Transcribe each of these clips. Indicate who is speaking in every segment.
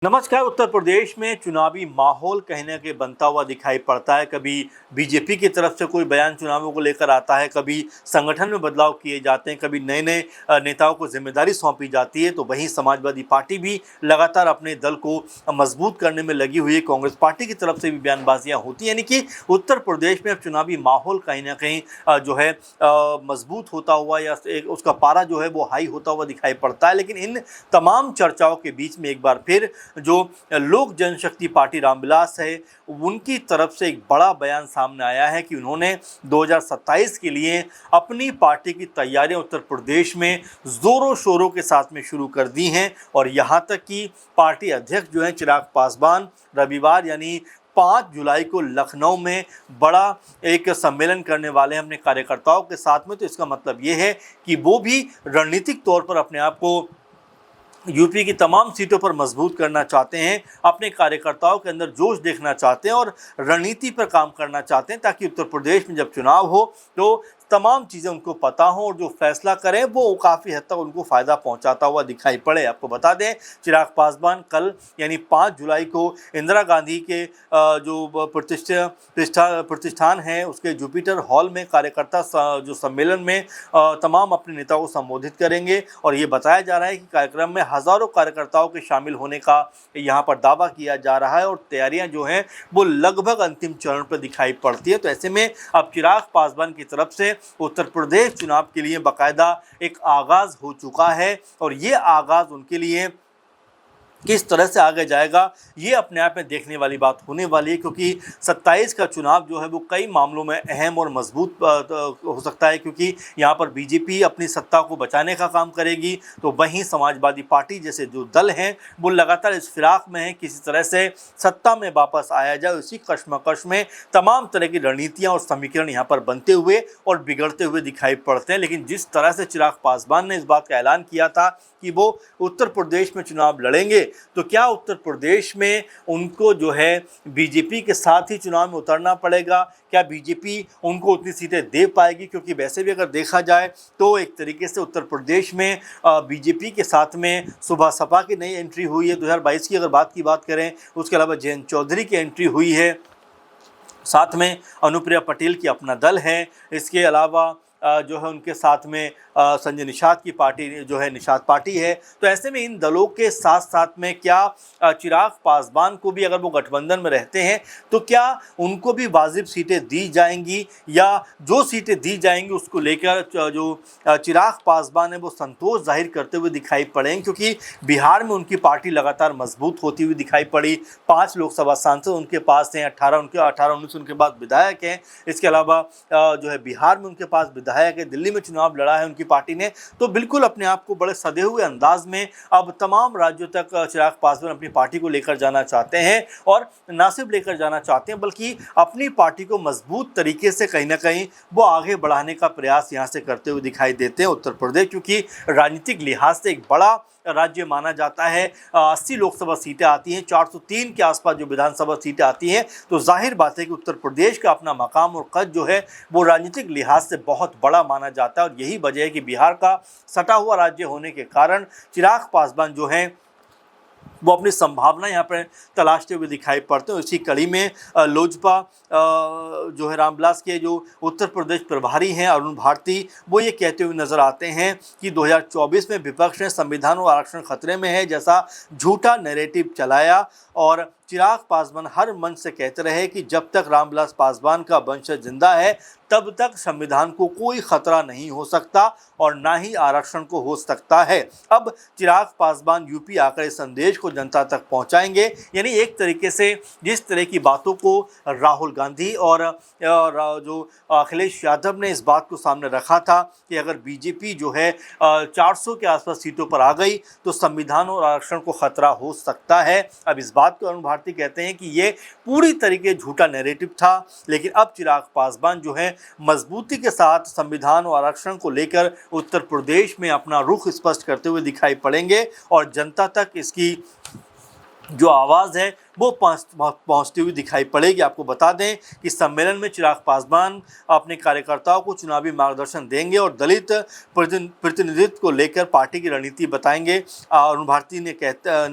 Speaker 1: नमस्कार। उत्तर प्रदेश में चुनावी माहौल कहीं ना कहीं बनता हुआ दिखाई पड़ता है। कभी बीजेपी की तरफ से कोई बयान चुनावों को लेकर आता है, कभी संगठन में बदलाव किए जाते हैं, कभी नए नए नेताओं को जिम्मेदारी सौंपी जाती है। तो वहीं समाजवादी पार्टी भी लगातार अपने दल को मजबूत करने में लगी हुई है। कांग्रेस पार्टी की तरफ से भी बयानबाजियां होती हैं, यानी कि उत्तर प्रदेश में अब चुनावी माहौल कहीं ना कहीं जो है मजबूत होता हुआ या उसका पारा जो है वो हाई होता हुआ दिखाई पड़ता है। लेकिन इन तमाम चर्चाओं के बीच में एक बार फिर जो लोक जनशक्ति पार्टी रामविलास है, उनकी तरफ से एक बड़ा बयान सामने आया है कि उन्होंने 2027 के लिए अपनी पार्टी की तैयारियां उत्तर प्रदेश में जोरों शोरों के साथ में शुरू कर दी हैं। और यहां तक कि पार्टी अध्यक्ष जो है चिराग पासवान रविवार यानी 5 जुलाई को लखनऊ में बड़ा एक सम्मेलन करने वाले हैं अपने कार्यकर्ताओं के साथ में। तो इसका मतलब ये है कि वो भी रणनीतिक तौर पर अपने आप को यूपी की तमाम सीटों पर मजबूत करना चाहते हैं, अपने कार्यकर्ताओं के अंदर जोश देखना चाहते हैं और रणनीति पर काम करना चाहते हैं, ताकि उत्तर प्रदेश में जब चुनाव हो तो तमाम चीज़ें उनको पता हो और जो फैसला करें वो काफ़ी हद तक उनको फ़ायदा पहुंचाता हुआ दिखाई पड़े। आपको बता दें, चिराग पासवान कल यानी 5 जुलाई को इंदिरा गांधी के जो प्रतिष्ठान है उसके जुपिटर हॉल में कार्यकर्ता जो सम्मेलन में तमाम अपने नेताओं को संबोधित करेंगे। और ये बताया जा रहा है कि कार्यक्रम में हज़ारों कार्यकर्ताओं के शामिल होने का यहाँ पर दावा किया जा रहा है और तैयारियाँ जो हैं वो लगभग अंतिम चरण पर दिखाई पड़ती है। तो ऐसे में अब चिराग पासवान की तरफ से उत्तर प्रदेश चुनाव के लिए बाकायदा एक आगाज हो चुका है। और ये आगाज उनके लिए किस तरह से आगे जाएगा ये अपने आप में देखने वाली बात होने वाली है, क्योंकि 27 का चुनाव जो है वो कई मामलों में अहम और मजबूत हो सकता है, क्योंकि यहाँ पर बीजेपी अपनी सत्ता को बचाने का काम करेगी, तो वहीं समाजवादी पार्टी जैसे जो दल हैं वो लगातार इस फिराक में है किसी तरह से सत्ता में वापस आया जाए। इसी कश्मकश में तमाम तरह की रणनीतियाँ और समीकरण यहाँ पर बनते हुए और बिगड़ते हुए दिखाई पड़ते हैं। लेकिन जिस तरह से चिराग पासवान ने इस बात का ऐलान किया था कि वो उत्तर प्रदेश में चुनाव लड़ेंगे, तो क्या उत्तर प्रदेश में उनको जो है बीजेपी के साथ ही चुनाव में उतरना पड़ेगा? क्या बीजेपी उनको उतनी सीटें दे पाएगी? क्योंकि वैसे भी अगर देखा जाए तो एक तरीके से उत्तर प्रदेश में बीजेपी के साथ में सुबह सपा की नई एंट्री हुई है 2022 की अगर बात करें, उसके अलावा जयंत चौधरी की एंट्री हुई है, साथ में अनुप्रिया पटेल की अपना दल है, इसके अलावा जो है उनके साथ में संजय निषाद की पार्टी जो है निषाद पार्टी है। तो ऐसे में इन दलों के साथ साथ में क्या चिराग पासवान को भी अगर वो गठबंधन में रहते हैं तो क्या उनको भी वाजिब सीटें दी जाएंगी, या जो सीटें दी जाएंगी उसको लेकर जो चिराग पासवान है वो संतोष जाहिर करते हुए दिखाई पड़ेंगे? क्योंकि बिहार में उनकी पार्टी लगातार मजबूत होती हुई दिखाई पड़ी, 5 लोकसभा सांसद उनके पास हैं, 18-19 उनके पास विधायक हैं। इसके अलावा जो है बिहार में उनके पास विधायक है, दिल्ली में चुनाव लड़ा है उनकी पार्टी ने। तो बिल्कुल अपने आप को बड़े सधे हुए अंदाज में अब तमाम राज्यों तक चिराग पासवान अपनी पार्टी को लेकर जाना चाहते हैं, और ना सिर्फ लेकर जाना चाहते हैं बल्कि अपनी पार्टी को मजबूत तरीके से कहीं ना कहीं वो आगे बढ़ाने का प्रयास यहाँ से करते हुए दिखाई देते हैं। उत्तर प्रदेश क्योंकि राजनीतिक लिहाज से एक बड़ा राज्य माना जाता है, 80 लोकसभा सीटें आती हैं, 403 के आसपास जो विधानसभा सीटें आती हैं, तो जाहिर बात है कि उत्तर प्रदेश का अपना मकाम और कद जो है वो राजनीतिक लिहाज से बहुत बड़ा माना जाता है। और यही वजह है कि बिहार का सटा हुआ राज्य होने के कारण चिराग पासवान जो हैं वो अपनी संभावना यहाँ पर तलाशते हुए दिखाई पड़ते हैं। इसी कड़ी में लोजपा जो है रामविलास के जो उत्तर प्रदेश प्रभारी हैं अरुण भारती, वो ये कहते हुए नजर आते हैं कि 2024 में विपक्ष ने संविधान और आरक्षण खतरे में है जैसा झूठा नैरेटिव चलाया, और चिराग पासवान हर मंच से कहते रहे कि जब तक रामविलास पासवान का वंशज जिंदा है तब तक संविधान को कोई खतरा नहीं हो सकता और ना ही आरक्षण को हो सकता है। अब चिराग पासवान यूपी आकर इस संदेश को जनता तक पहुंचाएंगे, यानी एक तरीके से जिस तरह की बातों को राहुल गांधी और जो अखिलेश यादव ने इस बात को सामने रखा था कि अगर बीजेपी जो है 400 के आसपास सीटों पर आ गई तो संविधान और आरक्षण को खतरा हो सकता है। अब इस बात को अरुण भारती कहते हैं कि ये पूरी तरीके झूठा नैरेटिव था, लेकिन अब चिराग पासवान जो है मजबूती के साथ संविधान और आरक्षण को लेकर उत्तर प्रदेश में अपना रुख स्पष्ट करते हुए दिखाई पड़ेंगे और जनता तक इसकी जो आवाज़ है वो पहुंचती हुई दिखाई पड़ेगी। आपको बता दें कि सम्मेलन में चिराग पासवान अपने कार्यकर्ताओं को चुनावी मार्गदर्शन देंगे और दलित प्रतिनिधित्व को लेकर पार्टी की रणनीति बताएंगे। अरुण भारती ने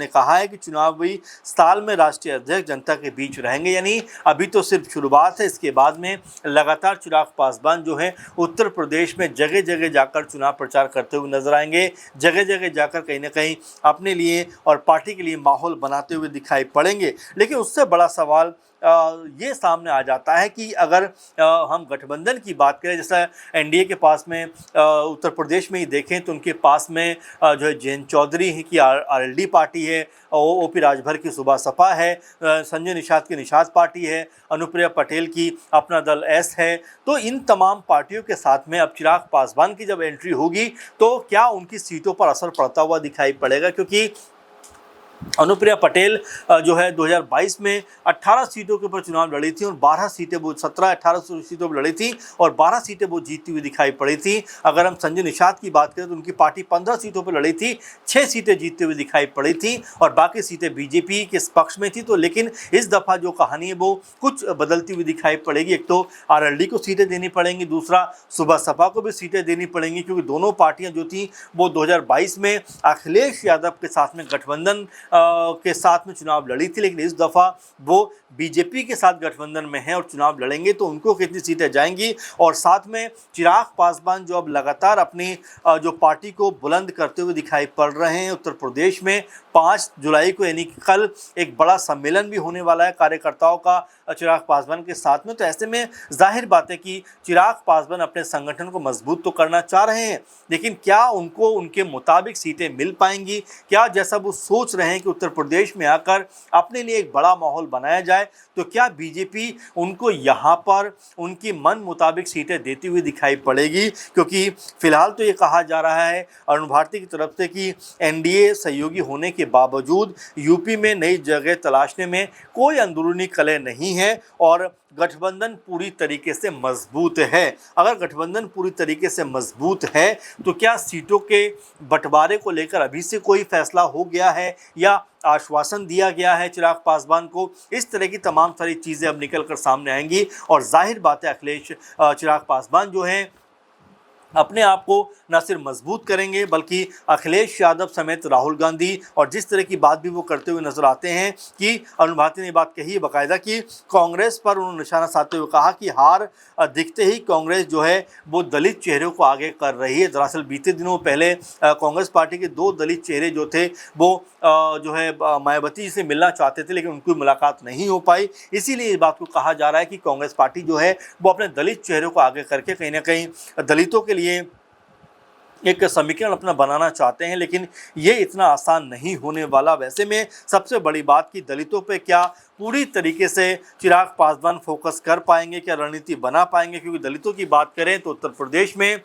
Speaker 1: कहा है कि चुनावी साल में राष्ट्रीय अध्यक्ष जनता के बीच रहेंगे, यानी अभी तो सिर्फ शुरुआत है। इसके बाद में लगातार चिराग पासवान जो है उत्तर प्रदेश में जगह जगह जाकर चुनाव प्रचार करते हुए नजर आएंगे, जगह जगह जाकर कहीं ना कहीं अपने लिए और पार्टी के लिए माहौल बनाते हुए दिखाई पड़ेंगे। लेकिन उससे बड़ा सवाल ये सामने आ जाता है कि अगर हम गठबंधन की बात करें, जैसा एनडीए के पास में उत्तर प्रदेश में ही देखें तो उनके पास में जो है जयंत चौधरी की आरएलडी पार्टी है, ओपी राजभर की सुबह सपा है, संजय निषाद की निषाद पार्टी है, अनुप्रिया पटेल की अपना दल एस है। तो इन तमाम पार्टियों के साथ में अब चिराग पासवान की जब एंट्री होगी तो क्या उनकी सीटों पर असर पड़ता हुआ दिखाई पड़ेगा, क्योंकि अनुप्रिया पटेल जो है 2022 में 18 सीटों के ऊपर चुनाव लड़ी थी और 12 सीटें वो 17-18 सीटों पर लड़ी थी और 12 सीटें वो जीतती हुई दिखाई पड़ी थी। अगर हम संजय निषाद की बात करें तो उनकी पार्टी 15 सीटों पर लड़ी थी, 6 सीटें जीतती हुई दिखाई पड़ी थी और बाकी सीटें बीजेपी के पक्ष में थी। तो लेकिन इस दफ़ा जो कहानी है वो कुछ बदलती हुई दिखाई पड़ेगी। एक तो आरएलडी को सीटें देनी पड़ेंगी, दूसरा सुबह सपा को भी सीटें देनी पड़ेंगी, क्योंकि दोनों पार्टियाँ जो थी वो 2022 में अखिलेश यादव के साथ में गठबंधन के साथ में चुनाव लड़ी थी, लेकिन इस दफ़ा वो बीजेपी के साथ गठबंधन में है और चुनाव लड़ेंगे तो उनको कितनी सीटें जाएंगी। और साथ में चिराग पासवान जो अब लगातार अपनी जो पार्टी को बुलंद करते हुए दिखाई पड़ रहे हैं, उत्तर प्रदेश में 5 जुलाई को यानी कि कल एक बड़ा सम्मेलन भी होने वाला है कार्यकर्ताओं का चिराग पासवान के साथ में। तो ऐसे में जाहिर बात है कि चिराग पासवान अपने संगठन को मजबूत तो करना चाह रहे हैं, लेकिन क्या उनको उनके मुताबिक सीटें मिल पाएंगी? क्या जैसा वो सोच रहे हैं कि उत्तर प्रदेश में आकर अपने लिए एक बड़ा माहौल बनाया जाए, तो क्या बीजेपी उनको यहाँ पर उनकी मन मुताबिक सीटें देती हुई दिखाई पड़ेगी? क्योंकि फिलहाल तो ये कहा जा रहा है अरुण भारती की तरफ से कि एनडीए सहयोगी होने के बावजूद यूपी में नई जगह तलाशने में कोई अंदरूनी कलह नहीं है और गठबंधन पूरी तरीके से मजबूत है। अगर गठबंधन पूरी तरीके से मजबूत है तो क्या सीटों के बंटवारे को लेकर अभी से कोई फैसला हो गया है या आश्वासन दिया गया है चिराग पासवान को? इस तरह की तमाम सारी चीज़ें अब निकल कर सामने आएंगी और जाहिर बात है अखिलेश चिराग पासवान जो हैं अपने आप को न सिर्फ मजबूत करेंगे बल्कि अखिलेश यादव समेत राहुल गांधी और जिस तरह की बात भी वो करते हुए नजर आते हैं कि अरुण भारती ने बात कही है बाकायदा कि कांग्रेस पर उन्होंने निशाना साधते हुए कहा कि हार दिखते ही कांग्रेस जो है वो दलित चेहरों को आगे कर रही है। दरअसल बीते दिनों पहले कांग्रेस पार्टी के 2 दलित चेहरे जो थे वो जो है मायावती जी से मिलना चाहते थे, लेकिन उनकी मुलाकात नहीं हो पाई। इसीलिए इस बात को कहा जा रहा है कि कांग्रेस पार्टी जो है वो अपने दलित चेहरों को आगे करके कहीं ना कहीं दलितों के लिए एक समीकरण अपना बनाना चाहते हैं, लेकिन ये इतना आसान नहीं होने वाला। वैसे में सबसे बड़ी बात कि दलितों पे क्या पूरी तरीके से चिराग पासवान फोकस कर पाएंगे, क्या रणनीति बना पाएंगे? क्योंकि दलितों की बात करें तो उत्तर प्रदेश में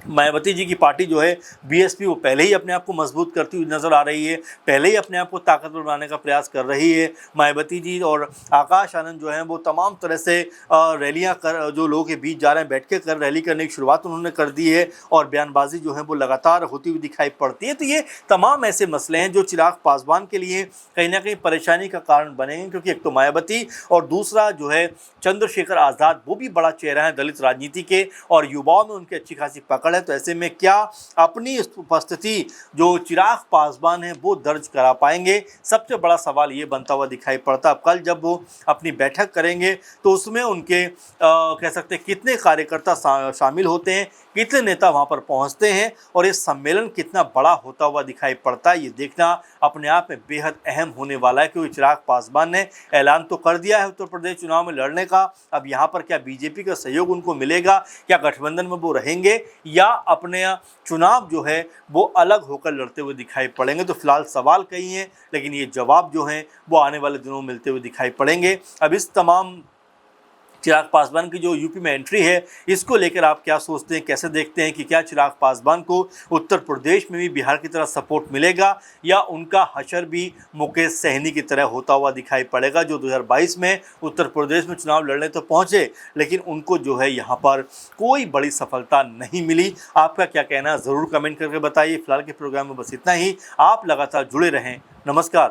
Speaker 1: मायावती जी की पार्टी जो है बीएसपी वो पहले ही अपने आप को मजबूत करती हुई नज़र आ रही है, पहले ही अपने आप को ताकतवर बनाने का प्रयास कर रही है। मायावती जी और आकाश आनंद जो हैं वो तमाम तरह से रैलियां कर जो लोगों के बीच जा रहे हैं बैठ के कर रैली करने की शुरुआत उन्होंने कर दी है और बयानबाजी जो है वो लगातार होती हुई दिखाई पड़ती है। तो ये तमाम ऐसे मसले हैं जो चिराग पासवान के लिए कहीं ना कहीं परेशानी का कारण बनेंगे, क्योंकि एक तो मायावती और दूसरा जो है चंद्रशेखर आज़ाद, वो भी बड़ा चेहरा है दलित राजनीति के और युवाओं में उनकी अच्छी खासी पकड़ है। तो ऐसे में क्या अपनी उपस्थिति जो चिराग पासवान है वो दर्ज करा पाएंगे? सबसे बड़ा सवाल ये बनता हुआ दिखाई पड़ता। अब कल जब वो अपनी बैठक करेंगे तो उसमें उनके कह सकते हैं कितने कार्यकर्ता शामिल होते हैं, कितने नेता वहां पर पहुंचते हैं और ये सम्मेलन कितना बड़ा होता हुआ दिखाई पड़ता है, ये देखना अपने आप में बेहद अहम होने वाला है। क्योंकि चिराग पासवान ने ऐलान तो कर दिया है उत्तर प्रदेश चुनाव में लड़ने का, अब यहाँ पर क्या बीजेपी का सहयोग उनको मिलेगा, क्या गठबंधन में वो रहेंगे या अपने चुनाव जो है वो अलग होकर लड़ते हुए दिखाई पड़ेंगे? तो फिलहाल सवाल कई हैं, लेकिन ये जवाब जो हैं वो आने वाले दिनों में मिलते हुए दिखाई पड़ेंगे। अब इस तमाम चिराग पासवान की जो यूपी में एंट्री है इसको लेकर आप क्या सोचते हैं, कैसे देखते हैं कि क्या चिराग पासवान को उत्तर प्रदेश में भी बिहार की तरह सपोर्ट मिलेगा या उनका हशर भी मुकेश सहनी की तरह होता हुआ दिखाई पड़ेगा, जो 2022 में उत्तर प्रदेश में चुनाव लड़ने तो पहुंचे लेकिन उनको जो है यहाँ पर कोई बड़ी सफलता नहीं मिली? आपका क्या कहना है ज़रूर कमेंट करके बताइए। फिलहाल के प्रोग्राम में बस इतना ही। आप लगातार जुड़े रहें। नमस्कार।